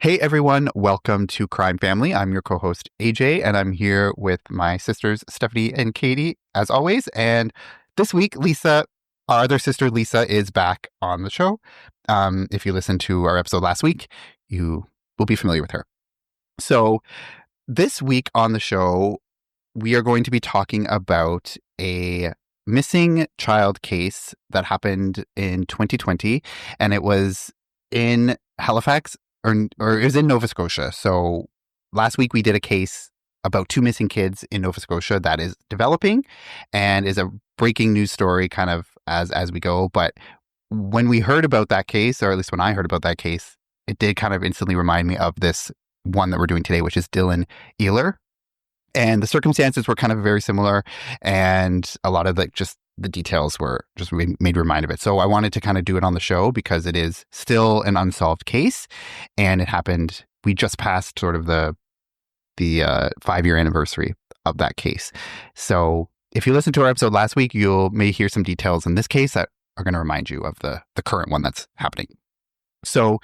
Hey everyone, welcome to Crime Family. I'm your co-host AJ, and I'm here with my sisters Stephanie and Katie, as always. And this week, Lisa, our other sister Lisa, is back on the show. If you listened to our episode last week, you will be familiar with her. So this week on the show, we are going to be talking about a missing child case that happened in 2020, and it was in Halifax, or it was in Nova Scotia. So last week we did a case about two missing kids in Nova Scotia that is developing and is a breaking news story kind of as we go. But when we heard about that case, or at least when I heard about that case, it did kind of instantly remind me of this one that we're doing today, which is Dylan Ehler. And the circumstances were kind of very similar, and a lot of just the details were just made remind of it. So I wanted to kind of do it on the show because it is still an unsolved case, and it happened. We just passed sort of the 5-year anniversary of that case. So if you listened to our episode last week, you'll may hear some details in this case that are going to remind you of the current one that's happening. So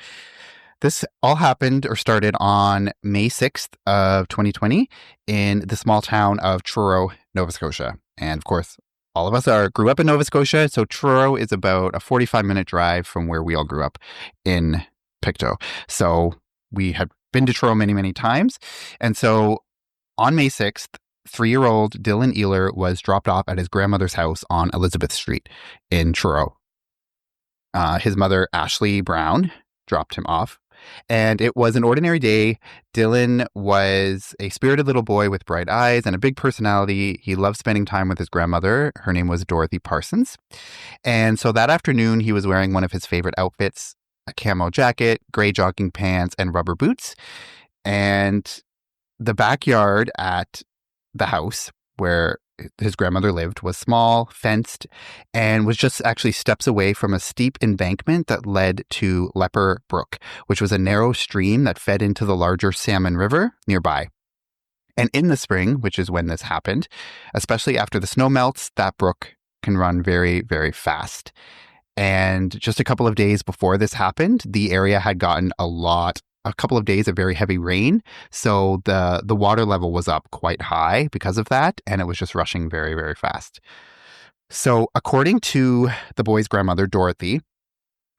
this all happened or started on May 6th of 2020 in the small town of Truro, Nova Scotia. And of course, all of us grew up in Nova Scotia. So Truro is about a 45-minute drive from where we all grew up in Pictou. So we had been to Truro many, many times. And so on May 6th, 3-year-old Dylan Ehler was dropped off at his grandmother's house on Elizabeth Street in Truro. His mother, Ashley Brown, dropped him off. And it was an ordinary day. Dylan was a spirited little boy with bright eyes and a big personality. He loved spending time with his grandmother. Her name was Dorothy Parsons. And so that afternoon, he was wearing one of his favorite outfits, a camo jacket, gray jogging pants, and rubber boots. And the backyard at the house where his grandmother lived was small, fenced, and was just actually steps away from a steep embankment that led to Leper Brook, which was a narrow stream that fed into the larger Salmon River nearby. And in the spring, which is when this happened, especially after the snow melts, that brook can run very, very fast. And just a couple of days before this happened, the area had gotten a couple of days of very heavy rain. So the water level was up quite high because of that. And it was just rushing very, very fast. So according to the boy's grandmother, Dorothy,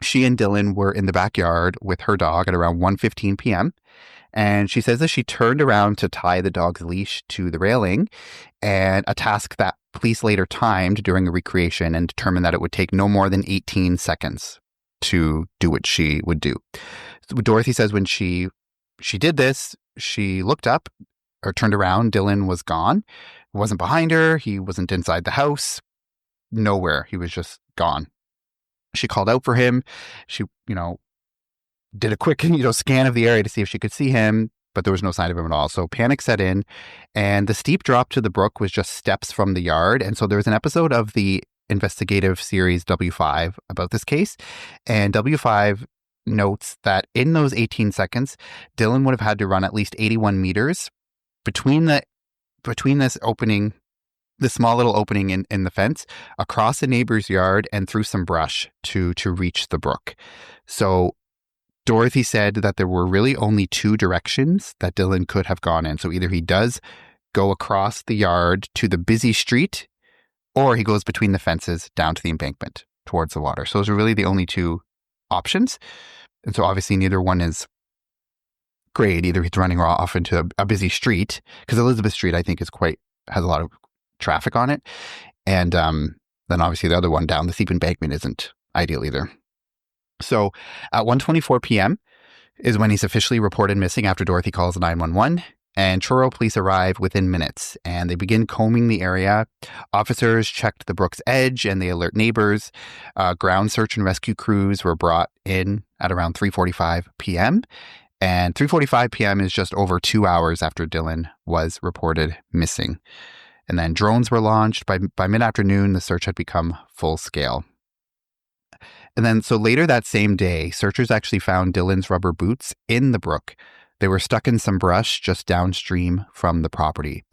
she and Dylan were in the backyard with her dog at around 1:15 p.m. And she says that she turned around to tie the dog's leash to the railing, and a task that police later timed during a recreation and determined that it would take no more than 18 seconds to do what she would do. Dorothy says when she did this, she looked up or turned around. Dylan was gone. He wasn't behind her. He wasn't inside the house. Nowhere. He was just gone. She called out for him. She, did a quick, scan of the area to see if she could see him, but there was no sign of him at all. So panic set in, and the steep drop to the brook was just steps from the yard. And so there was an episode of the investigative series W5 about this case, and W5 notes that in those 18 seconds, Dylan would have had to run at least 81 meters between this opening, the small little opening in the fence, across a neighbor's yard and through some brush to reach the brook. So Dorothy said that there were really only two directions that Dylan could have gone in. So either he does go across the yard to the busy street, or he goes between the fences down to the embankment towards the water. So those are really the only two options. And so obviously neither one is great. Either he's running off into a busy street, because Elizabeth Street, I think, has a lot of traffic on it. And then obviously the other one down the steep embankment isn't ideal either. So at 1:24 p.m. is when he's officially reported missing after Dorothy calls 911. And Truro police arrive within minutes, and they begin combing the area. Officers checked the brook's edge, and they alert neighbors. Ground search and rescue crews were brought in at around 3:45 p.m. And 3:45 p.m. is just over 2 hours after Dylan was reported missing. And then drones were launched. By mid-afternoon, the search had become full scale. And then so later that same day, searchers actually found Dylan's rubber boots in the brook. They were stuck in some brush just downstream from the property.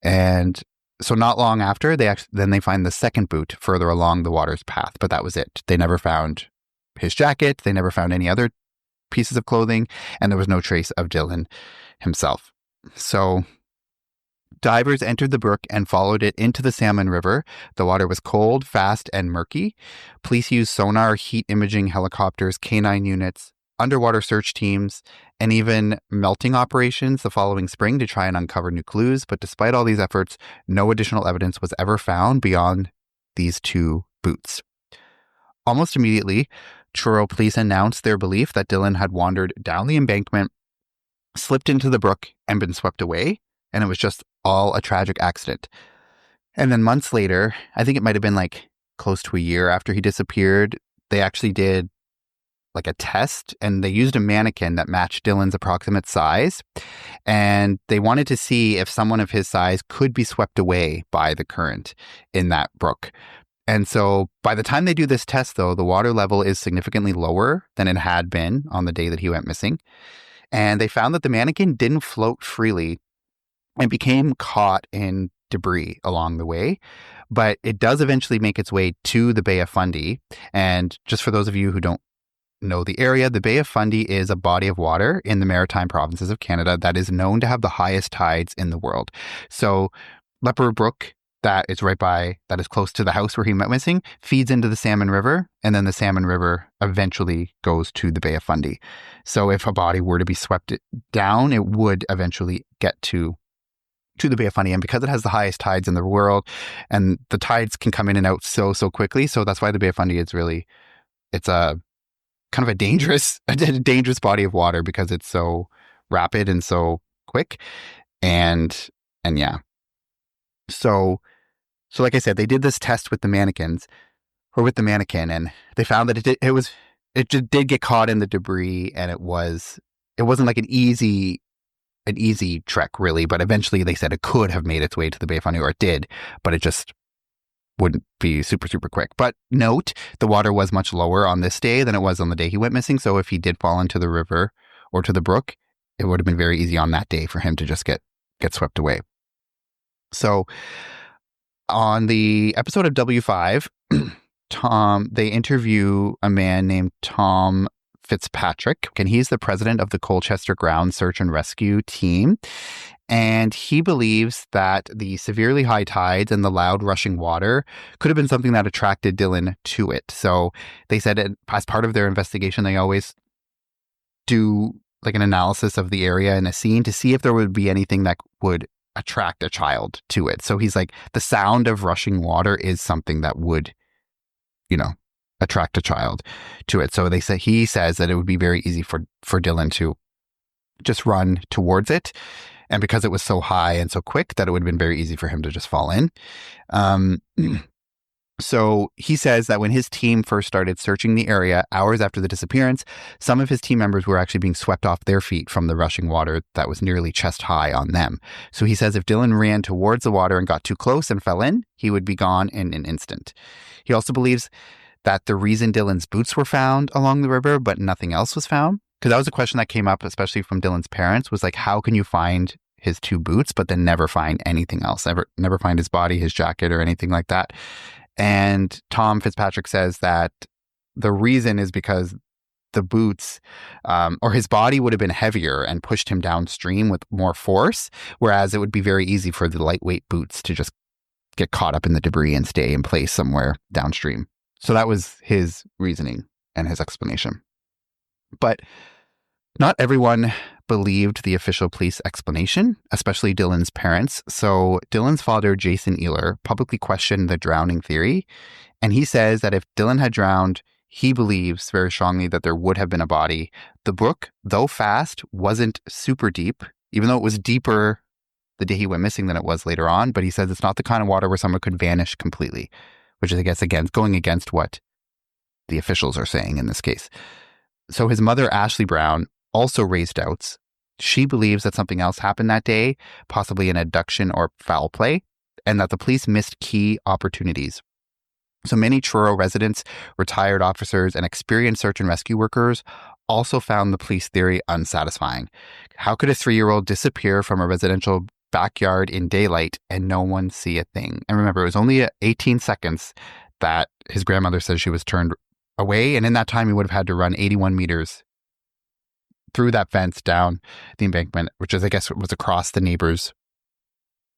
And so not long after, they find the second boot further along the water's path, but that was it. They never found his jacket. They never found any other pieces of clothing, and there was no trace of Dylan himself. So divers entered the brook and followed it into the Salmon River. The water was cold, fast, and murky. Police used sonar, heat imaging helicopters, canine units, underwater search teams, and even melting operations the following spring to try and uncover new clues. But despite all these efforts, no additional evidence was ever found beyond these 2 boots. Almost immediately, Truro police announced their belief that Dylan had wandered down the embankment, slipped into the brook, and been swept away. And it was just all a tragic accident. And then months later, I think it might have been like close to a year after he disappeared, they actually did like a test, and they used a mannequin that matched Dylan's approximate size. And they wanted to see if someone of his size could be swept away by the current in that brook. And so by the time they do this test, though, the water level is significantly lower than it had been on the day that he went missing. And they found that the mannequin didn't float freely and became caught in debris along the way. But it does eventually make its way to the Bay of Fundy. And just for those of you who don't know the area, the Bay of Fundy is a body of water in the maritime provinces of Canada that is known to have the highest tides in the world. So Leper Brook, that is close to the house where he went missing, feeds into the Salmon River, and then the Salmon River eventually goes to the Bay of Fundy. So if a body were to be swept down, it would eventually get to the Bay of Fundy. And because it has the highest tides in the world, and the tides can come in and out so quickly, so that's why the Bay of Fundy is it's a kind of a dangerous body of water because it's so rapid and so quick. And yeah. So like I said, they did this test with the mannequin, and they found that it just did get caught in the debris, and it wasn't like an easy trek really, but eventually they said it could have made its way to the Bay of Fundy, or it did, but it just wouldn't be super quick. But note, the water was much lower on this day than it was on the day he went missing. So if he did fall into the river or to the brook, it would have been very easy on that day for him to just get swept away. So on the episode of W5, they interview a man named Tom Fitzpatrick, and he's the president of the Colchester Ground Search and Rescue Team. And he believes that the severely high tides and the loud rushing water could have been something that attracted Dylan to it. So they said as part of their investigation, they always do like an analysis of the area and a scene to see if there would be anything that would attract a child to it. So he's like, the sound of rushing water is something that would, attract a child to it. So he says that it would be very easy for Dylan to just run towards it. And because it was so high and so quick, that it would have been very easy for him to just fall in. So he says that when his team first started searching the area hours after the disappearance, some of his team members were actually being swept off their feet from the rushing water that was nearly chest high on them. So he says if Dylan ran towards the water and got too close and fell in, he would be gone in an instant. He also believes that the reason Dylan's boots were found along the river, but nothing else was found, because that was a question that came up, especially from Dylan's parents, was like, how can you find his 2 boots, but then never find anything else, never find his body, his jacket, or anything like that? And Tom Fitzpatrick says that the reason is because the boots or his body would have been heavier and pushed him downstream with more force, whereas it would be very easy for the lightweight boots to just get caught up in the debris and stay in place somewhere downstream. So that was his reasoning and his explanation. But not everyone believed the official police explanation, especially Dylan's parents. So Dylan's father, Jason Ehler, publicly questioned the drowning theory. And he says that if Dylan had drowned, he believes very strongly that there would have been a body. The brook, though fast, wasn't super deep, even though it was deeper the day he went missing than it was later on. But he says it's not the kind of water where someone could vanish completely, which is, I guess, again, going against what the officials are saying in this case. So his mother, Ashley Brown, also raised doubts. She believes that something else happened that day, possibly an abduction or foul play, and that the police missed key opportunities. So many Truro residents, retired officers, and experienced search and rescue workers also found the police theory unsatisfying. How could a 3-year-old disappear from a residential backyard in daylight and no one see a thing? And remember, it was only 18 seconds that his grandmother says she was turned away, and in that time he would have had to run 81 meters through that fence down the embankment, which is, I guess, was across the neighbor's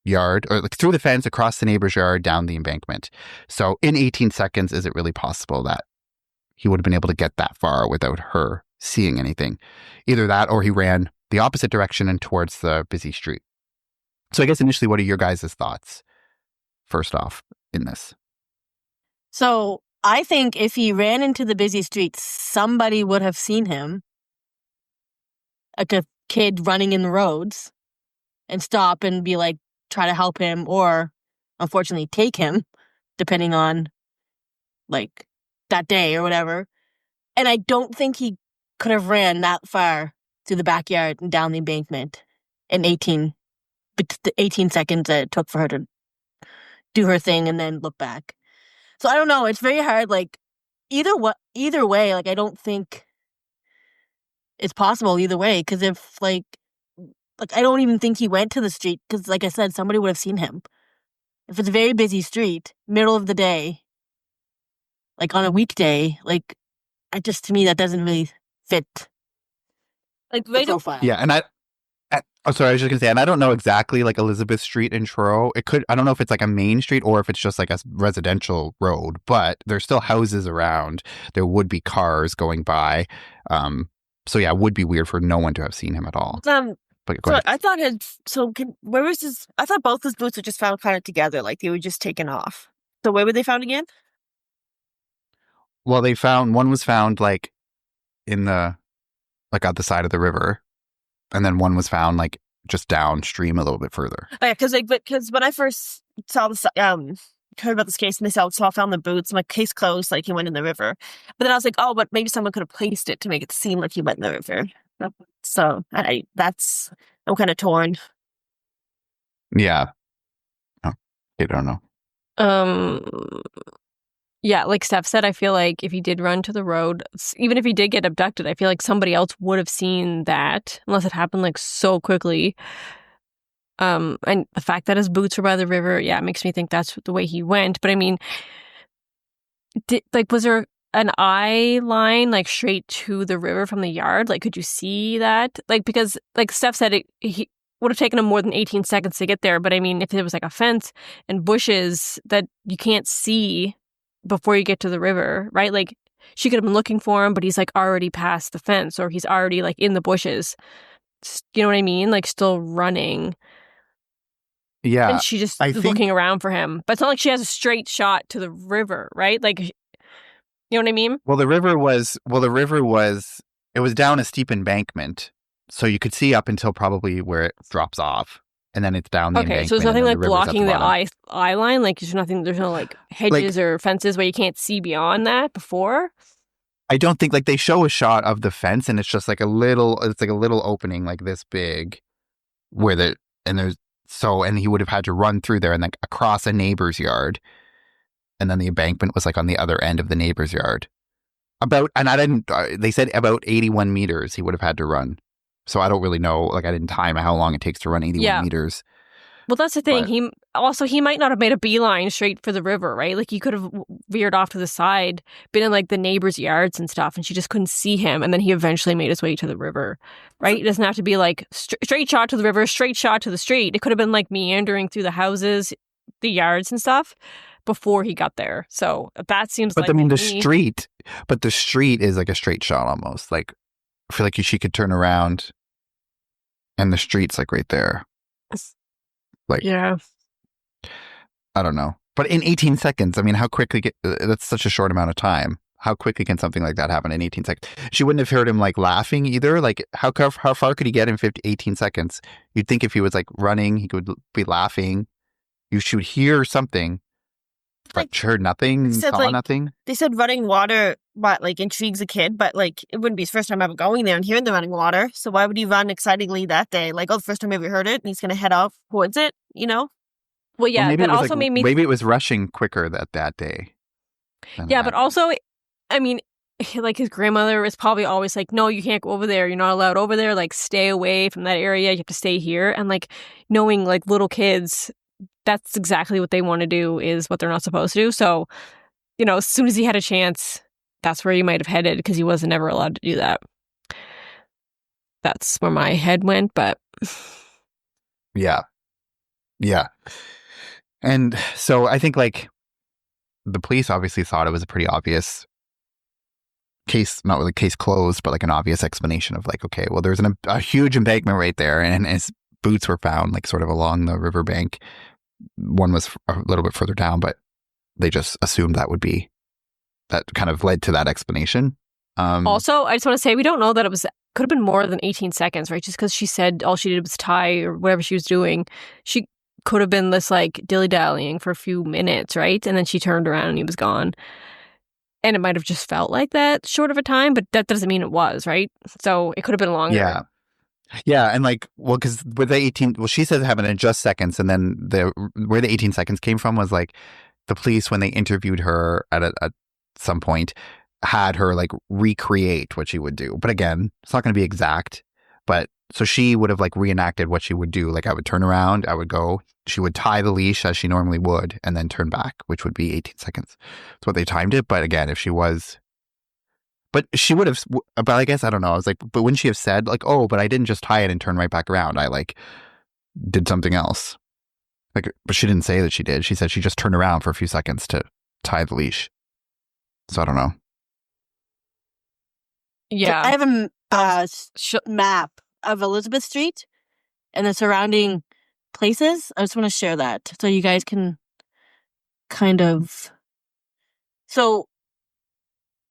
yard, or like through the fence, across the neighbor's yard, down the embankment. So in 18 seconds, is it really possible that he would have been able to get that far without her seeing anything? Either that, or he ran the opposite direction and towards the busy street. So I guess initially, what are your guys' thoughts, first off, in this? So I think if he ran into the busy street, somebody would have seen him, like a kid running in the roads, and stop and be like, try to help him, or unfortunately take him, depending on like that day or whatever. And I don't think he could have ran that far through the backyard and down the embankment in 18 seconds that it took for her to do her thing and then look back. So I don't know. It's very hard. Like either way, like I don't think it's possible either way. Because if like I don't even think he went to the street because, like I said, somebody would have seen him. If it's a very busy street, middle of the day, like on a weekday, like to me that doesn't really fit. Like the profile. Yeah, and sorry, I was just gonna say, and I don't know exactly like Elizabeth Street in Truro. I don't know if it's like a main street or if it's just like a residential road, but there's still houses around. There would be cars going by. So yeah, it would be weird for no one to have seen him at all. But go ahead. I thought where was his? I thought both his boots were just found kind of together, like they were just taken off. So where were they found again? Well, one was found like in the like at the side of the river, and then one was found like just downstream a little bit further. Oh, yeah, because when I first saw this, heard about this case and they saw I found the boots, my case closed, like he went in the river. But then I was like, oh, but maybe someone could have placed it to make it seem like he went in the river. So I'm kind of torn. Yeah. Oh, I don't know. Yeah, like Steph said, I feel like if he did run to the road, even if he did get abducted, I feel like somebody else would have seen that, unless it happened like so quickly. And the fact that his boots were by the river, yeah, it makes me think that's the way he went. But I mean, was there an eye line like straight to the river from the yard? Like, could you see that? Like, because like Steph said, he would have taken him more than 18 seconds to get there. But I mean, if there was like a fence and bushes that you can't see before you get to the river, right? Like, she could have been looking for him, but he's like already past the fence, or he's already like in the bushes. You know what I mean? Like still running. Yeah. And she just is looking around for him. But it's not like she has a straight shot to the river, right? Like, you know what I mean? Well, the river was, it was down a steep embankment. So you could see up until probably where it drops off. And then it's down the embankment. Okay, so there's nothing like blocking the eye line? Like there's no like hedges or fences where you can't see beyond that before? I don't think, like, they show a shot of the fence and it's just like a little opening like this big and he would have had to run through there and like across a neighbor's yard. And then the embankment was like on the other end of the neighbor's yard. They said about 81 meters he would have had to run. So I don't really know, like I didn't time how long it takes to run 81 meters. Well, that's the thing. He might not have made a beeline straight for the river, right? Like he could have veered off to the side, been in like the neighbors' yards and stuff, and she just couldn't see him. And then he eventually made his way to the river, right? It doesn't have to be like straight shot to the river, straight shot to the street. It could have been like meandering through the houses, the yards and stuff before he got there. So that seems like... But I mean, the street is like a straight shot almost. Like, I feel like she could turn around and the street's like right there. Like, yeah. I don't know. But in 18 seconds, I mean, how quickly that's such a short amount of time. How quickly can something like that happen in 18 seconds? She wouldn't have heard him like laughing either. Like how far could he get in 18 seconds? You'd think if he was like running, he could be laughing. She would hear something. But heard nothing, saw nothing. They said running water, like intrigues a kid, but like it wouldn't be his first time ever going there and hearing the running water. So why would he run excitingly that day? Like, the first time he ever heard it, and he's going to head off towards it, you know? Well, yeah, maybe that also made me... Maybe it was rushing quicker that day. Yeah, but also, I mean, like his grandmother was probably always like, no, you can't go over there. You're not allowed over there. Like, stay away from that area. You have to stay here. And like knowing like little kids... That's exactly what they want to do is what they're not supposed to do. So, you know, as soon as he had a chance, that's where he might have headed because he wasn't ever allowed to do that. That's where my head went, but Yeah. Yeah. And so I think like the police obviously thought it was a pretty obvious case, not really case closed, but like an obvious explanation of like, okay, well, there's a huge embankment right there, and his boots were found like sort of along the riverbank. One was a little bit further down, but they just assumed that kind of led to that explanation. Also, I just want to say we don't know that could have been more than 18 seconds, right? Just because she said all she did was tie or whatever she was doing. She could have been this like dilly-dallying for a few minutes, right? And then she turned around and he was gone. And it might have just felt like that short of a time, but that doesn't mean it was, right? So it could have been longer. Yeah. Yeah, and like, well, because with the 18, well, she says it happened in just seconds, and then where the 18 seconds came from was like the police, when they interviewed her at some point, had her like recreate what she would do. But again, it's not going to be exact. But so she would have like reenacted what she would do. Like I would turn around, I would go, she would tie the leash as she normally would, and then turn back, which would be 18 seconds. That's what they timed it. But again, if she was. But she would have, but I guess, I don't know. I was like, but wouldn't she have said like, oh, but I didn't just tie it and turn right back around. I like did something else. Like, but she didn't say that she did. She said she just turned around for a few seconds to tie the leash. So I don't know. So Yeah. I have a map of Elizabeth Street and the surrounding places. I just want to share that so you guys can kind of. So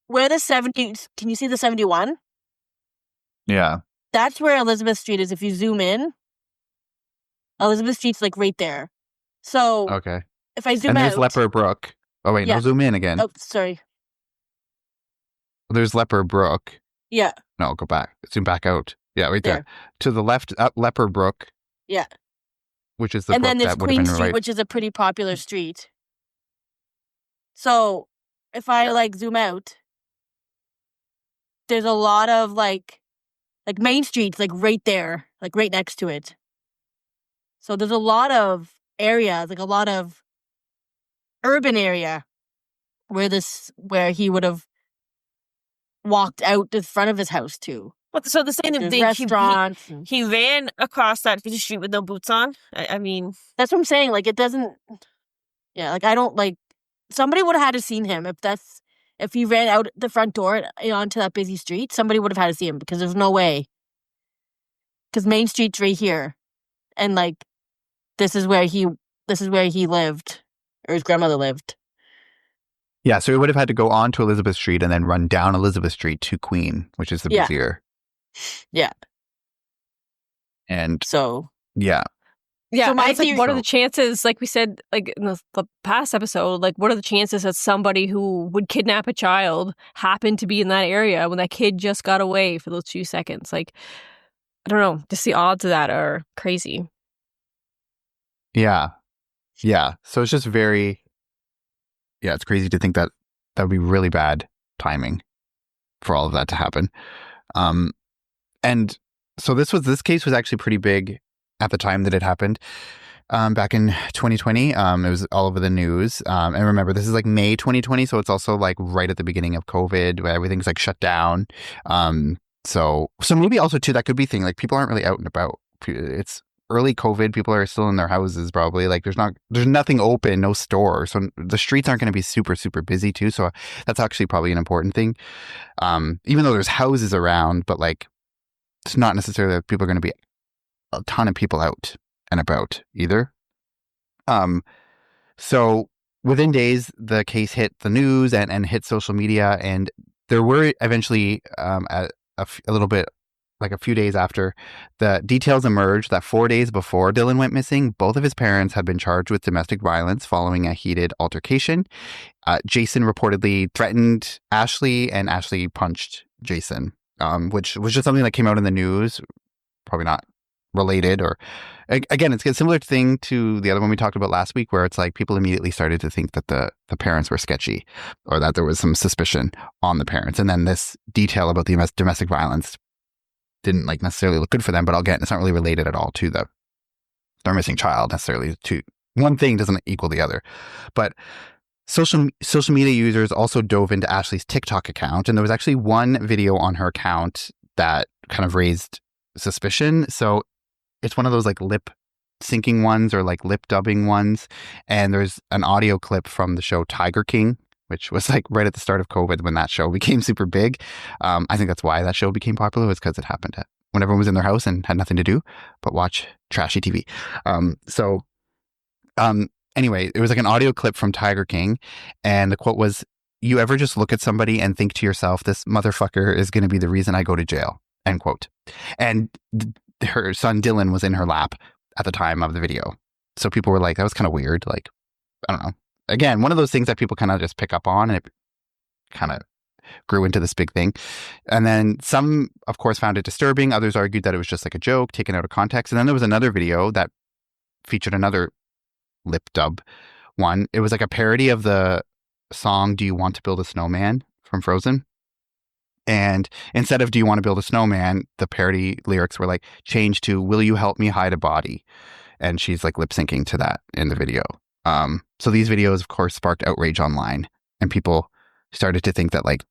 where the 70, can you see the 71? Yeah. That's where Elizabeth Street is. If you zoom in, Elizabeth Street's like right there. So Okay. if I zoom and out. there's Leper Brook. Oh, wait, Yeah. no, zoom in again. Oh, sorry. There's Leper Brook. Yeah. No, go back. Zoom back out. Yeah, right there. There. To the left, up Leper Brook. Yeah. Which is the And brook then there's that would have Queen been Street, right. which is a pretty popular street. So if I like zoom out, there's a lot of like Main Street's like right there, like right next to it. So there's a lot of areas, like a lot of urban area where he would have walked out the front of his house to. So the same There's thing. restaurants. He ran across that busy street with no boots on. I mean, That's what I'm saying. Like it doesn't. Yeah, like I don't like. Somebody would have had to seen him if he ran out the front door onto that busy street. Somebody would have had to see him because there's no way. Because Main Street's right here, and like this is where he lived, or his grandmother lived. Yeah, so he would have had to go on to Elizabeth Street and then run down Elizabeth Street to Queen, which is the Yeah. busier. Yeah. And So yeah. Yeah, So my it's like, theory- what are the chances, like we said, like in the past episode, like what are the chances that somebody who would kidnap a child happened to be in that area when that kid just got away for those 2 seconds? Like, I don't know, just the odds of that are crazy. Yeah. Yeah. So it's just it's crazy to think that would be really bad timing for all of that to happen. And so this case was actually pretty big at the time that it happened. Back in 2020, it was all over the news. And remember, this is like May 2020, so it's also like right at the beginning of COVID, where everything's like shut down. So maybe also too, that could be a thing. Like people aren't really out and about. It's early COVID. People are still in their houses probably. Like there's nothing open, no store. So the streets aren't going to be super, super busy too. So that's actually probably an important thing. Even though there's houses around, but like it's not necessarily that people are going to be a ton of people out and about either. So within days, the case hit the news and hit social media, and there were eventually a little bit, like a few days after, the details emerged that 4 days before Dylan went missing, both of his parents had been charged with domestic violence following a heated altercation. Jason reportedly threatened Ashley, and Ashley punched Jason, which was just something that came out in the news, probably not related, or again, it's a similar thing to the other one we talked about last week, where it's like people immediately started to think that the parents were sketchy, or that there was some suspicion on the parents, and then this detail about the domestic violence didn't like necessarily look good for them. But again, it's not really related at all to their missing child necessarily. To one thing doesn't equal the other. But social media users also dove into Ashley's TikTok account, and there was actually one video on her account that kind of raised suspicion. So it's one of those like lip syncing ones or like lip dubbing ones. And there's an audio clip from the show Tiger King, which was like right at the start of COVID when that show became super big. I think that's why that show became popular, was because it happened when everyone was in their house and had nothing to do but watch trashy TV. Anyway, it was like an audio clip from Tiger King. And the quote was, "You ever just look at somebody and think to yourself, this motherfucker is going to be the reason I go to jail," end quote. And her son Dylan was in her lap at the time of the video. So people were like, that was kind of weird. Like, I don't know. Again, one of those things that people kind of just pick up on, and it kind of grew into this big thing. And then some, of course, found it disturbing. Others argued that it was just like a joke taken out of context. And then there was another video that featured another lip dub one. It was like a parody of the song "Do You Want to Build a Snowman" from Frozen. And instead of "Do you want to build a snowman," the parody lyrics were like changed to "Will you help me hide a body?" And she's like lip syncing to that in the video. So these videos, of course, sparked outrage online, and people started to think that like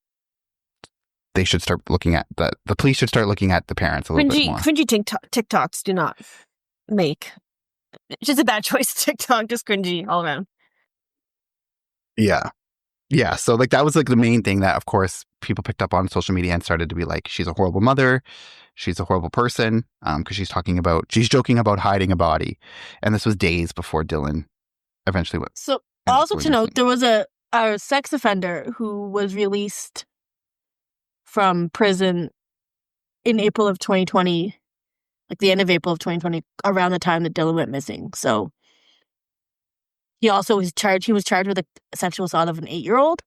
they should start looking at the police should start looking at the parents a little bit more. Cringy TikToks do not make. It's just a bad choice. TikTok, just cringy all around. Yeah. Yeah. So like that was like the main thing that, of course, people picked up on social media and started to be like, she's a horrible mother. She's a horrible person. Because she's joking about hiding a body. And this was days before Dylan eventually went. So also to note, there was a sex offender who was released from prison in April of 2020, like the end of April of 2020, around the time that Dylan went missing. So he also was charged with a sexual assault of an 8-year-old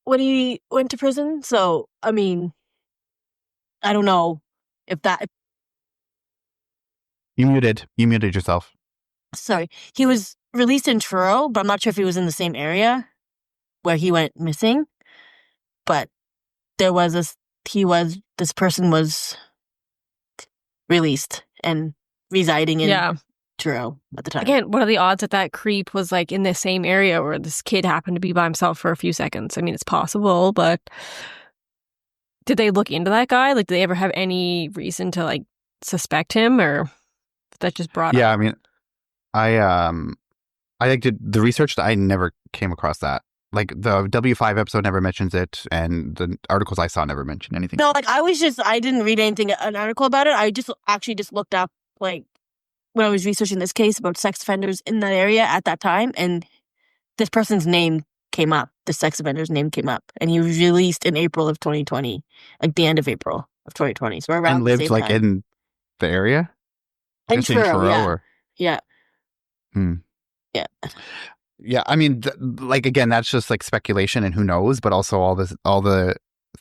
when he went to prison. So, I mean, I don't know if that... You muted yourself. Sorry. He was released in Truro, but I'm not sure if he was in the same area where he went missing. But this person was released and residing in Truro at the time. Again, what are the odds that creep was like in the same area where this kid happened to be by himself for a few seconds? I mean, it's possible, but did they look into that guy? Like, did they ever have any reason to like suspect him, or that just brought Yeah, up? I mean, I like did the research that I never came across that. Like the W5 episode never mentions it, and the articles I saw never mentioned anything. No, like I didn't read an article about it. I just looked up, like, when I was researching this case about sex offenders in that area at that time, and this person's name came up. The sex offender's name came up, and he was released in April of 2020, like the end of April of 2020. So around and lived like time. in the area. In Truro, yeah. Or... Yeah. Yeah. Yeah, I mean, like, again, that's just like speculation and who knows, but also all the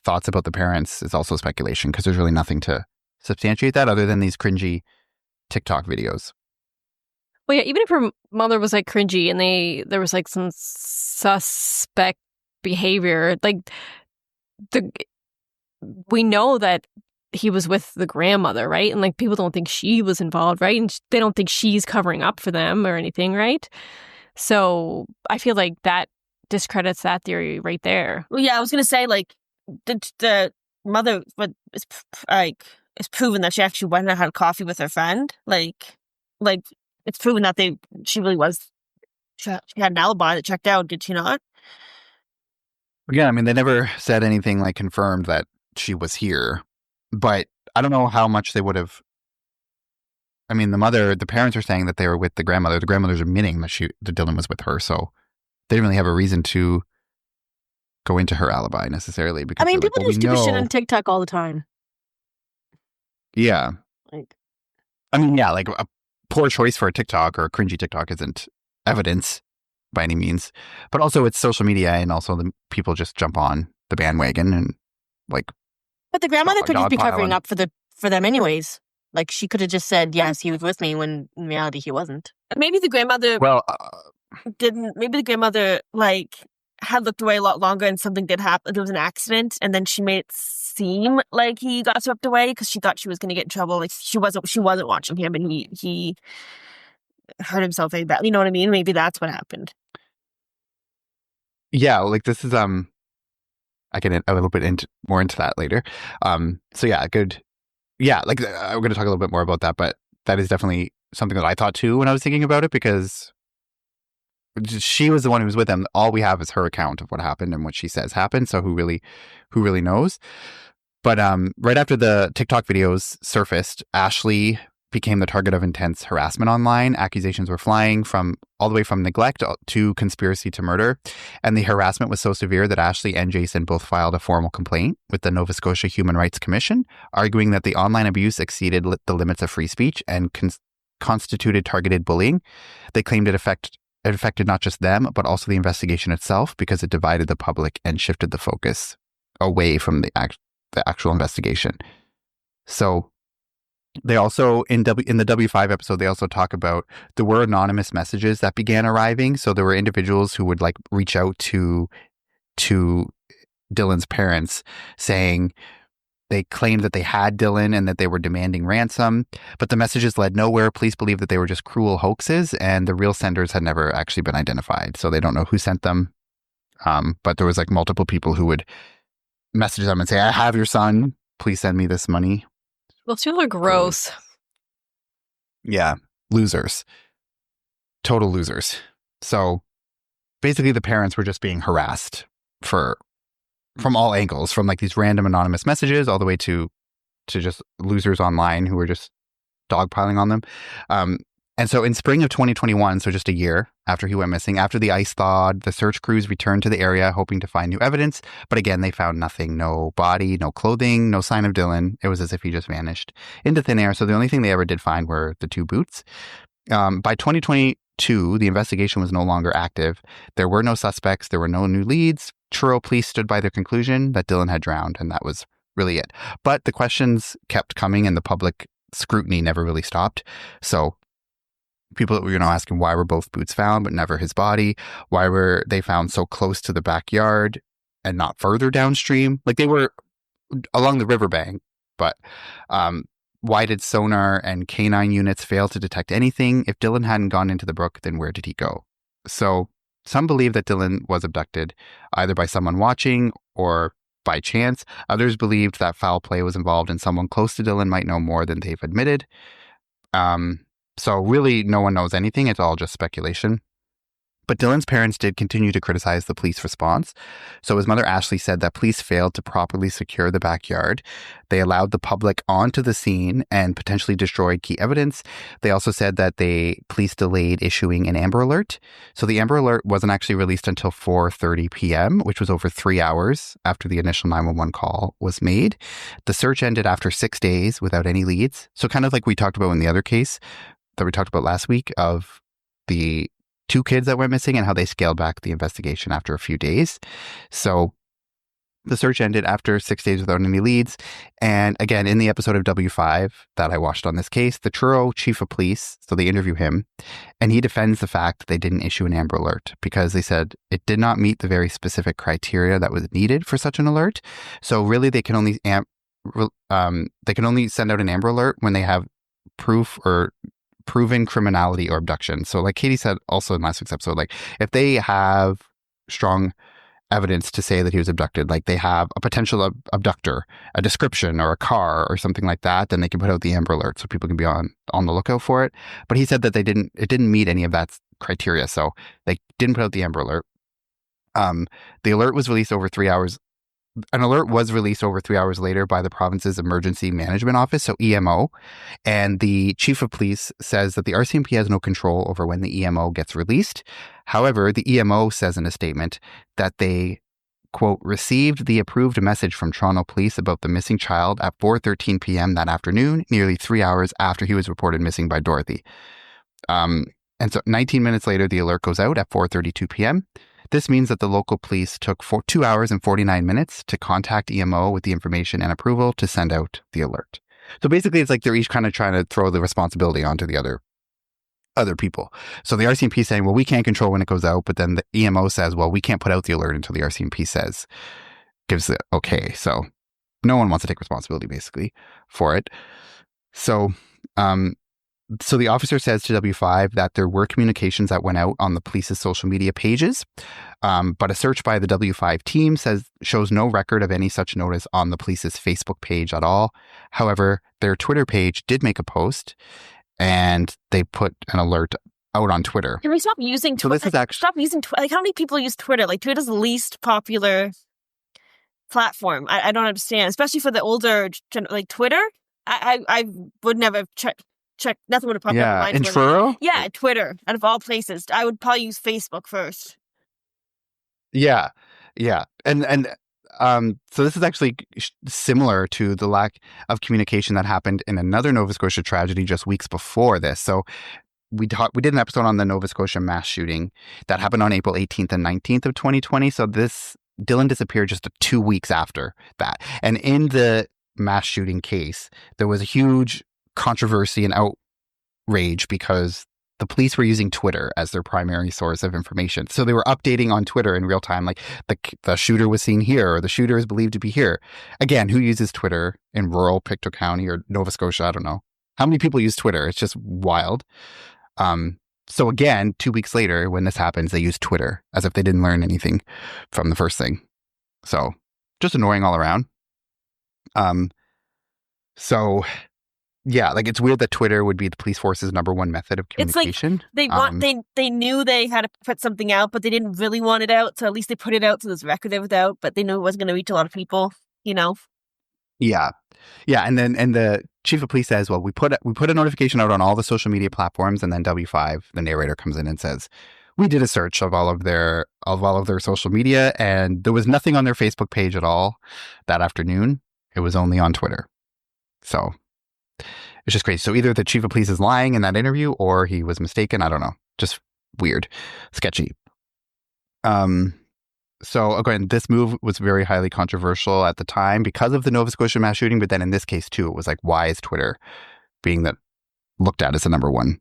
thoughts about the parents is also speculation because there's really nothing to substantiate that other than these cringy TikTok videos. Well, yeah, even if her mother was like cringy and there was like some suspect behavior, like we know that he was with the grandmother, right? And like people don't think she was involved, right? And they don't think she's covering up for them or anything, right? So I feel like that discredits that theory right there. Well, yeah, I was gonna say, like, the mother, but it's proven that she actually went and had coffee with her friend. Like it's proven that she had an alibi that checked out. Did she not? Again, I mean, they never said anything like confirmed that she was here, but I don't know how much they would have. I mean, the parents are saying that they were with the grandmother. The grandmother's admitting that Dylan was with her, so they didn't really have a reason to go into her alibi necessarily. Because I mean, people do stupid shit on TikTok all the time. Yeah. Like, I mean, yeah, like a poor choice for a TikTok or a cringy TikTok isn't evidence by any means, but also it's social media, and also the people just jump on the bandwagon and like. But the grandmother could just be covering up for them anyways. Like, she could have just said, yes, he was with me, when in reality he wasn't. Maybe the grandmother didn't. Maybe the grandmother, like, had looked away a lot longer and something did happen. There was an accident, and then she made it seem like he got swept away because she thought she was going to get in trouble. Like, she wasn't watching him, and he hurt himself very badly. You know what I mean? Maybe that's what happened. Yeah, like this is I get a little bit more into that later. So yeah, good yeah, like I'm going to talk a little bit more about that, but that is definitely something that I thought too when I was thinking about it, because she was the one who was with him. All we have is her account of what happened and what she says happened. So who really knows? But right after the TikTok videos surfaced, Ashley became the target of intense harassment online. Accusations were flying from all the way from neglect to conspiracy to murder. And the harassment was so severe that Ashley and Jason both filed a formal complaint with the Nova Scotia Human Rights Commission, arguing that the online abuse exceeded the limits of free speech and constituted targeted bullying. They claimed it affected not just them, but also the investigation itself, because it divided the public and shifted the focus away from the actual investigation. So they also, in the W5 episode, they also talk about there were anonymous messages that began arriving. So there were individuals who would like reach out to Dylan's parents saying they claimed that they had Dylan and that they were demanding ransom, but the messages led nowhere. Police believe that they were just cruel hoaxes and the real senders had never actually been identified. So they don't know who sent them. But there was like multiple people who would message them and say, I have your son. Please send me this money. Those people are gross. Yeah. Losers. Total losers. So basically the parents were just being harassed from all angles, from like these random anonymous messages all the way to just losers online who were just dogpiling on them. And so in spring of 2021, so just a year after he went missing, after the ice thawed, the search crews returned to the area hoping to find new evidence. But again, they found nothing, no body, no clothing, no sign of Dylan. It was as if he just vanished into thin air. So the only thing they ever did find were the 2 boots. By 2022, the investigation was no longer active. There were no suspects. There were no new leads. Truro police stood by their conclusion that Dylan had drowned, and that was really it. But the questions kept coming and the public scrutiny never really stopped. So people were, asking why were both boots found, but never his body? Why were they found so close to the backyard and not further downstream? Like they were along the riverbank, but why did sonar and canine units fail to detect anything? If Dylan hadn't gone into the brook, then where did he go? So some believe that Dylan was abducted either by someone watching or by chance. Others believed that foul play was involved and someone close to Dylan might know more than they've admitted. So really, no one knows anything. It's all just speculation. But Dylan's parents did continue to criticize the police response. So his mother, Ashley, said that police failed to properly secure the backyard. They allowed the public onto the scene and potentially destroyed key evidence. They also said that police delayed issuing an Amber Alert. So the Amber Alert wasn't actually released until 4:30 p.m., which was over 3 hours after the initial 911 call was made. The search ended after 6 days without any leads. So kind of like we talked about in the other case that we talked about last week of the 2 kids that went missing and how they scaled back the investigation after a few days. So the search ended after 6 days without any leads. And again, in the episode of W5 that I watched on this case, the Truro chief of police, so they interview him, and he defends the fact that they didn't issue an Amber Alert because they said it did not meet the very specific criteria that was needed for such an alert. So really, they can only send out an Amber Alert when they have proof or proven criminality or abduction. So like Katie said also in last week's episode, like if they have strong evidence to say that he was abducted, like they have a potential abductor, a description or a car or something like that, then they can put out the Amber Alert so people can be on the lookout for it. But he said that it didn't meet any of that criteria. So they didn't put out the Amber Alert. The alert was released over 3 hours. An alert was released over 3 hours later by the province's Emergency Management Office, so EMO. And the chief of police says that the RCMP has no control over when the EMO gets released. However, the EMO says in a statement that they, quote, received the approved message from Toronto Police about the missing child at 4:13 p.m. that afternoon, nearly 3 hours after he was reported missing by Dorothy. And so 19 minutes later, the alert goes out at 4:32 p.m. This means that the local police took 2 hours and 49 minutes to contact EMO with the information and approval to send out the alert. So basically, it's like they're each kind of trying to throw the responsibility onto the other people. So the RCMP is saying, well, we can't control when it goes out, but then the EMO says, well, we can't put out the alert until the RCMP gives the okay. So no one wants to take responsibility basically for it. So So the officer says to W5 that there were communications that went out on the police's social media pages, but a search by the W5 team shows no record of any such notice on the police's Facebook page at all. However, their Twitter page did make a post, and they put an alert out on Twitter. Can we stop using So Twitter? this is actually Stop using Twitter. Like, how many people use Twitter? Like, Twitter's the least popular platform. I don't understand, especially for the older, like Twitter. I would never check. Nothing would have popped up on in Twitter. Truro. Yeah, Twitter. Out of all places, I would probably use Facebook first. Yeah, and so this is actually similar to the lack of communication that happened in another Nova Scotia tragedy just weeks before this. So we did an episode on the Nova Scotia mass shooting that happened on April 18th and 19th of 2020. So Dylan disappeared just 2 weeks after that. And in the mass shooting case, there was a huge controversy and outrage because the police were using Twitter as their primary source of information. So they were updating on Twitter in real time, like the shooter was seen here, or the shooter is believed to be here. Again, who uses Twitter in rural Pictou County or Nova Scotia? I don't know. How many people use Twitter? It's just wild. So again, 2 weeks later, when this happens, they use Twitter as if they didn't learn anything from the first thing. So just annoying all around. So yeah, like it's weird that Twitter would be the police force's number one method of communication. It's like they knew they had to put something out, but they didn't really want it out. So at least they put it out, so there's record of it out. But they knew it wasn't going to reach a lot of people. You know. Yeah, and the chief of police says, "Well, we put a notification out on all the social media platforms," and then W5, the narrator, comes in and says, "We did a search of all of their social media, and there was nothing on their Facebook page at all that afternoon. It was only on Twitter." So it's just crazy. So either the chief of police is lying in that interview, or he was mistaken. I don't know. Just weird, sketchy. So again, this move was very highly controversial at the time because of the Nova Scotia mass shooting. But then in this case too, it was like, why is Twitter being looked at as the number one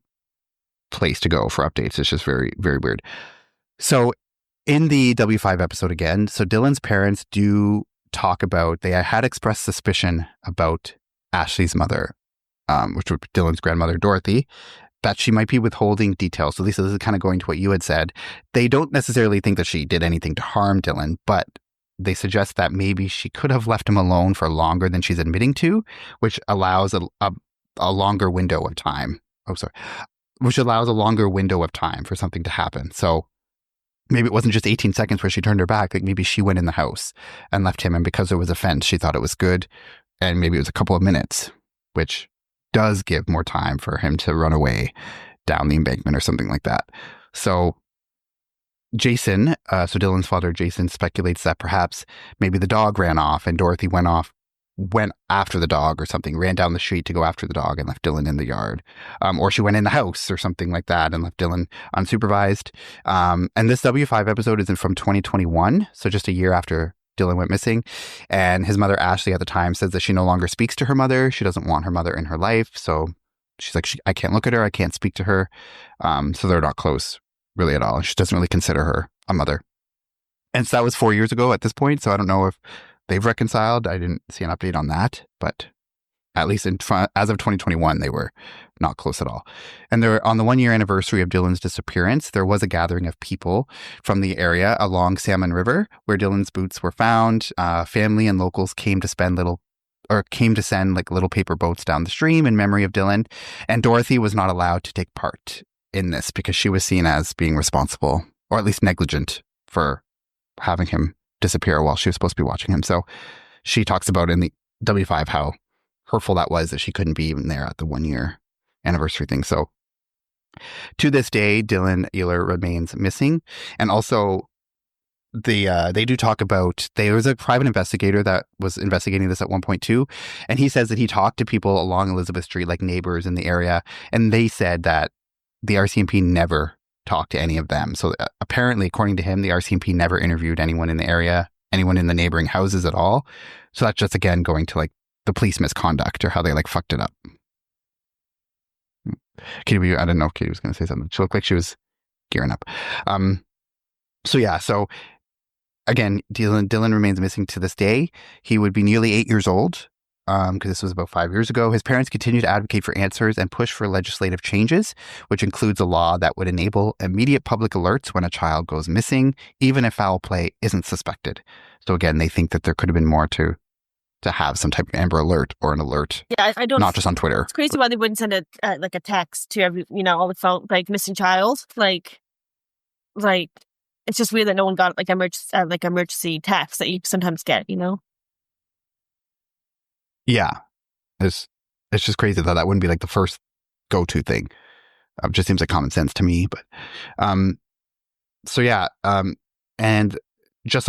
place to go for updates? It's just very, very weird. So in the W5 episode again, so Dylan's parents do talk about, they had expressed suspicion about Ashley's mother, which would be Dylan's grandmother, Dorothy, that she might be withholding details. So Lisa, this is kind of going to what you had said. They don't necessarily think that she did anything to harm Dylan, but they suggest that maybe she could have left him alone for longer than she's admitting to, which allows a longer window of time. Which allows a longer window of time for something to happen. So maybe it wasn't just 18 seconds where she turned her back. Like maybe she went in the house and left him, and because there was a fence, she thought it was good. And maybe it was a couple of minutes, which does give more time for him to run away down the embankment or something like that. So Jason, so Dylan's father, Jason, speculates that perhaps maybe the dog ran off and Dorothy went after the dog or something, ran down the street to go after the dog and left Dylan in the yard. Or she went in the house or something like that and left Dylan unsupervised. And this W5 episode is from 2021, so just a year after Dylan went missing. And his mother, Ashley, at the time says that she no longer speaks to her mother. She doesn't want her mother in her life. So she's like, I can't look at her. I can't speak to her. So they're not close really at all. She doesn't really consider her a mother. And so that was 4 years ago at this point. So I don't know if they've reconciled. I didn't see an update on that, but at least as of 2021, they were not close at all. And on the 1 year anniversary of Dylan's disappearance, there was a gathering of people from the area along Salmon River where Dylan's boots were found. Family and locals came to send like little paper boats down the stream in memory of Dylan. And Dorothy was not allowed to take part in this because she was seen as being responsible, or at least negligent, for having him disappear while she was supposed to be watching him. So she talks about in the W5 how hurtful that was, that she couldn't be even there at the 1 year anniversary thing. So to this day, Dylan Ehler remains missing. And also they do talk about, there was a private investigator that was investigating this at one point too. And he says that he talked to people along Elizabeth Street, like neighbors in the area. And they said that the RCMP never talked to any of them. So apparently, according to him, the RCMP never interviewed anyone in the area, anyone in the neighboring houses at all. So that's just, again, going to like the police misconduct or how they like fucked it up. Katie, I didn't know if Katie was going to say something. She looked like she was gearing up. So again, Dylan remains missing to this day. He would be nearly 8 years old because this was about 5 years ago. His parents continue to advocate for answers and push for legislative changes, which includes a law that would enable immediate public alerts when a child goes missing, even if foul play isn't suspected. So again, they think that there could have been more to have some type of Amber Alert or an alert. Yeah, I don't. Not just on Twitter. It's crazy why they wouldn't send a text to every, all the phone, like missing child, like it's just weird that no one got emergency text that you sometimes get, Yeah, it's just crazy that wouldn't be like the first go-to thing. It just seems like common sense to me. But so yeah, and just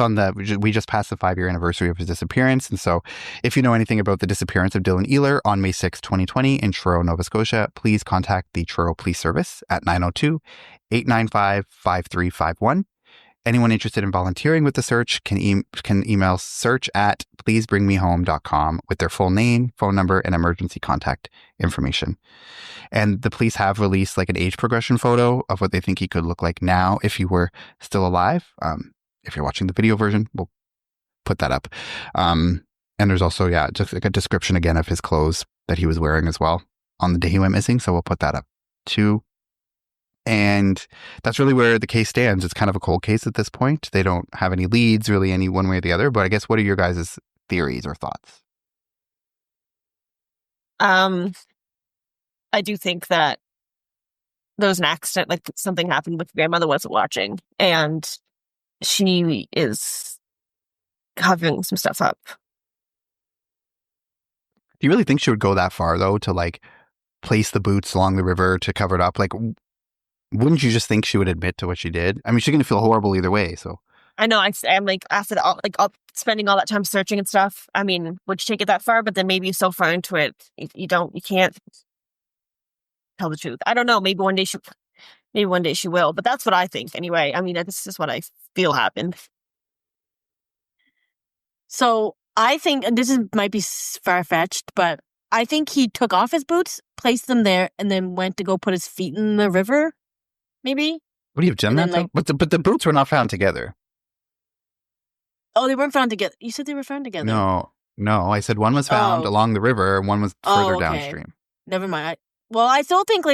we just passed the 5-year anniversary of his disappearance. And so if you know anything about the disappearance of Dylan Ehler on May 6, 2020 in Truro, Nova Scotia, please contact the Truro Police Service at 902-895-5351. Anyone interested in volunteering with the search can email search@pleasebringmehome.com with their full name, phone number, and emergency contact information. And the police have released like an age progression photo of what they think he could look like now if he were still alive. If you're watching the video version, we'll put that up. And there's also, just like a description again of his clothes that he was wearing as well on the day he went missing. So we'll put that up too. And that's really where the case stands. It's kind of a cold case at this point. They don't have any leads really any one way or the other. But I guess what are your guys' theories or thoughts? I do think that there was an accident, like something happened with grandmother wasn't watching, and she is covering some stuff up. Do you really think she would go that far though to like place the boots along the river to cover it up? Like, wouldn't you just think she would admit to what she did? I mean, she's going to feel horrible either way. So I know. I'm like, after spending all that time searching and stuff. I mean, would you take it that far? But then maybe you're so far into it, you can't tell the truth. I don't know. Maybe one day she will. But that's what I think anyway. I mean, this is what I feel happened. So I think, and might be far-fetched, but I think he took off his boots, placed them there, and then went to go put his feet in the river. Maybe. Would he have done that? But the boots were not found together. Oh, they weren't found together. You said they were found together. No. I said one was found along the river and one was further downstream. Never mind. I still think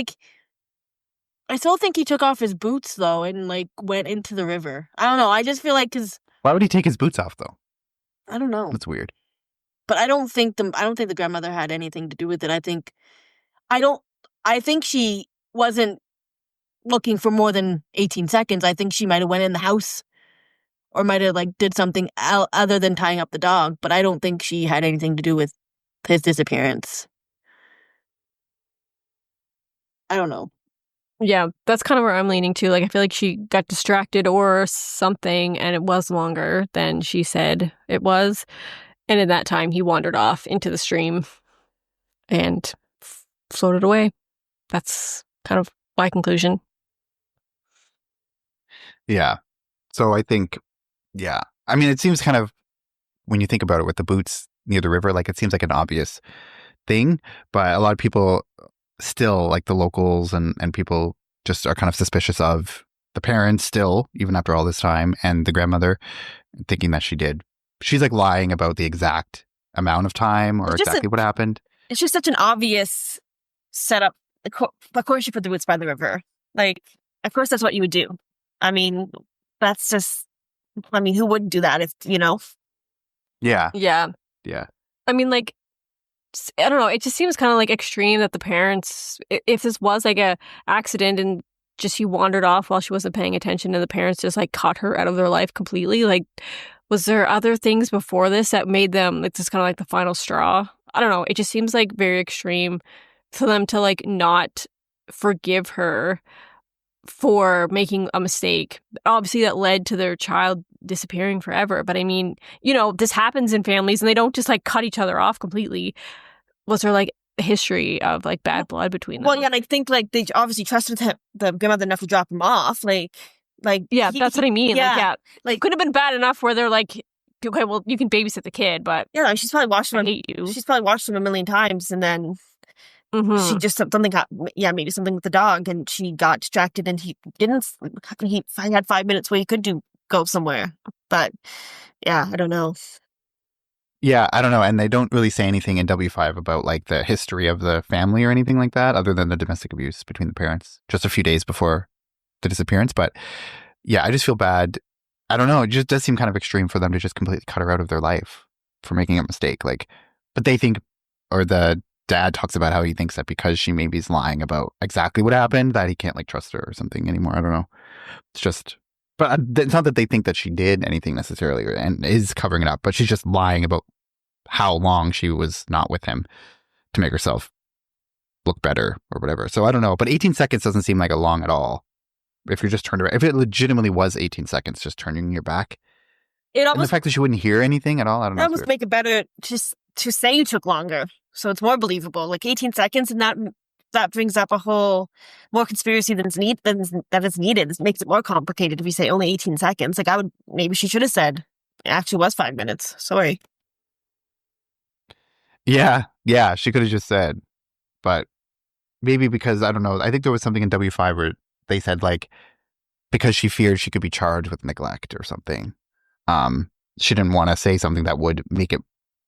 he took off his boots though and like went into the river. I don't know. I just feel like why would he take his boots off though? I don't know. That's weird. But I don't think the grandmother had anything to do with it. I think she wasn't looking for more than 18 seconds. I think she might have went in the house or might have like did something other than tying up the dog. But I don't think she had anything to do with his disappearance. I don't know. Yeah, that's kind of where I'm leaning to. Like, I feel like she got distracted or something, and it was longer than she said it was. And in that time, he wandered off into the stream and floated away. That's kind of my conclusion. Yeah. So I think, I mean, it seems kind of, when you think about it with the boots near the river, like it seems like an obvious thing, but a lot of people still, like the locals and people just are kind of suspicious of the parents still, even after all this time, and the grandmother, thinking that she did. She's like lying about the exact amount of time or exactly what happened. It's just such an obvious setup. Of course you put the boots by the river. Like, of course that's what you would do. I mean, that's just, who wouldn't do that if, Yeah. Yeah. Yeah. I mean, like, I don't know. It just seems kind of like extreme that the parents, if this was like a accident and just she wandered off while she wasn't paying attention and the parents just like cut her out of their life completely. Like, was there other things before this that made them like just kind of like the final straw? I don't know. It just seems like very extreme for them to like not forgive her for making a mistake. Obviously that led to their child disappearing forever. But I mean, this happens in families and they don't just like cut each other off completely. Was there like a history of like bad blood between them? Well, yeah, and I think like they obviously trusted the grandmother enough to drop him off. Yeah, that's what I mean. Yeah, like could have been bad enough where they're like, okay, well, you can babysit the kid, but yeah, she's probably watched him. I hate you. She's probably watched him a million times, and then she just something got maybe something with the dog, and she got distracted, and he didn't. He had 5 minutes where he could go somewhere, but yeah, I don't know. Yeah, I don't know. And they don't really say anything in W5 about like the history of the family or anything like that, other than the domestic abuse between the parents just a few days before the disappearance. But yeah, I just feel bad. I don't know. It just does seem kind of extreme for them to just completely cut her out of their life for making a mistake. Like, but they think, or the dad talks about how he thinks that because she maybe is lying about exactly what happened, that he can't like trust her or something anymore. I don't know. It's just, but it's not that they think that she did anything necessarily and is covering it up, but she's just lying about how long she was not with him to make herself look better or whatever. So I don't know, but 18 seconds doesn't seem like a long at all. If you're just turned around, if it legitimately was 18 seconds, just turning your back, It and the almost fact that she wouldn't hear anything at all, I don't know. almost make it better just to say you took longer, so it's more believable. Like 18 seconds, and that brings up a whole more conspiracy that is needed. It makes it more complicated if you say only 18 seconds. Like maybe she should have said it actually was 5 minutes. Sorry. Yeah, she could have just said, but maybe because, I don't know, I think there was something in W5 where they said like, because she feared she could be charged with neglect or something. She didn't want to say something that would make it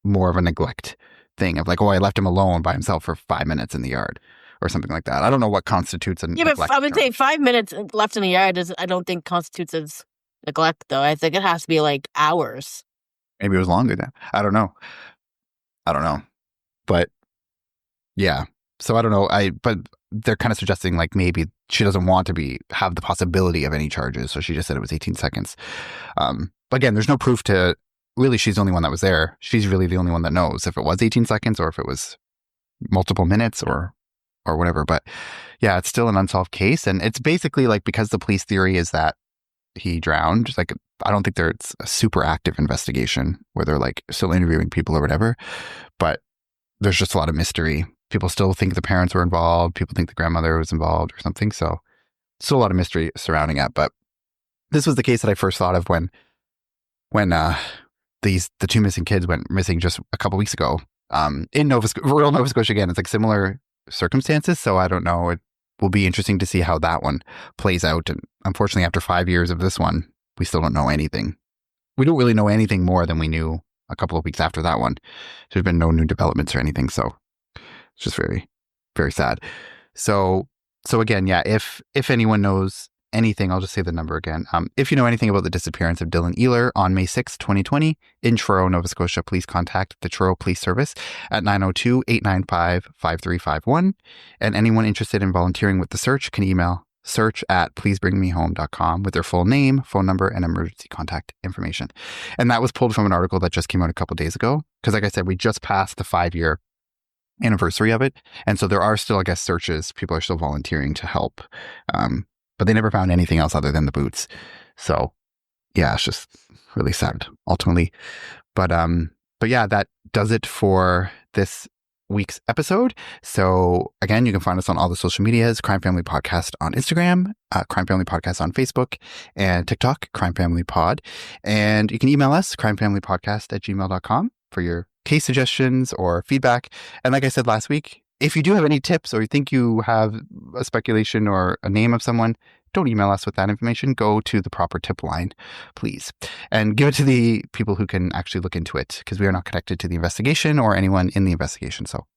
more of a neglect thing of like, oh, I left him alone by himself for 5 minutes in the yard or something like that. I don't know what constitutes a neglect. But I would say 5 minutes left in the yard I don't think constitutes as neglect, though. I think it has to be like hours. Maybe it was longer then. I don't know. But yeah. So I don't know. But they're kind of suggesting like maybe she doesn't want to have the possibility of any charges. So she just said it was 18 seconds. Again, there's no proof to really, she's the only one that was there. She's really the only one that knows if it was 18 seconds or if it was multiple minutes or whatever. But yeah, it's still an unsolved case. And it's basically like, because the police theory is that he drowned, like, I don't think there's a super active investigation where they're like still interviewing people or whatever, but there's just a lot of mystery. People still think the parents were involved. People think the grandmother was involved or something. So still a lot of mystery surrounding it. But this was the case that I first thought of when the two missing kids went missing just a couple weeks ago. In rural Nova Scotia again. It's like similar circumstances. So I don't know. It will be interesting to see how that one plays out. And unfortunately, after 5 years of this one, we still don't know anything. We don't really know anything more than we knew a couple of weeks after that one. There's been no new developments or anything. So it's just very, very sad. So again, yeah, if anyone knows anything, I'll just say the number again. If you know anything about the disappearance of Dylan Ehler on May 6, 2020 in Truro, Nova Scotia, please contact the Truro Police Service at 902-895-5351. And anyone interested in volunteering with the search can email search@pleasebringmehome.com with their full name, phone number, and emergency contact information. And that was pulled from an article that just came out a couple of days ago. Because like I said, we just passed the 5-year anniversary of it. And so there are still, I guess, searches. People are still volunteering to help. But they never found anything else other than the boots. So yeah, it's just really sad ultimately. But yeah, that does it for this week's episode. So again, you can find us on all the social medias, Crime Family Podcast on Instagram, Crime Family Podcast on Facebook and TikTok, Crime Family Pod. And you can email us, crimefamilypodcast@gmail.com for your case suggestions or feedback. And like I said last week, if you do have any tips or you think you have a speculation or a name of someone, don't email us with that information. Go to the proper tip line, please, and give it to the people who can actually look into it, because we are not connected to the investigation or anyone in the investigation. So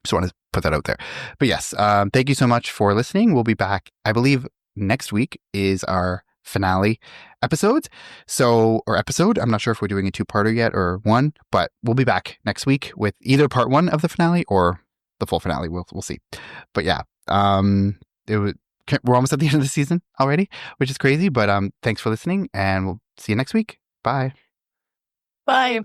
just want to put that out there. But yes, thank you so much for listening. We'll be back, I believe next week is our finale episode. I'm not sure if we're doing a 2-parter yet or one, but we'll be back next week with either part 1 of the finale or the full finale. We'll see. But yeah, we're almost at the end of the season already, which is crazy. But thanks for listening, and we'll see you next week. Bye. Bye.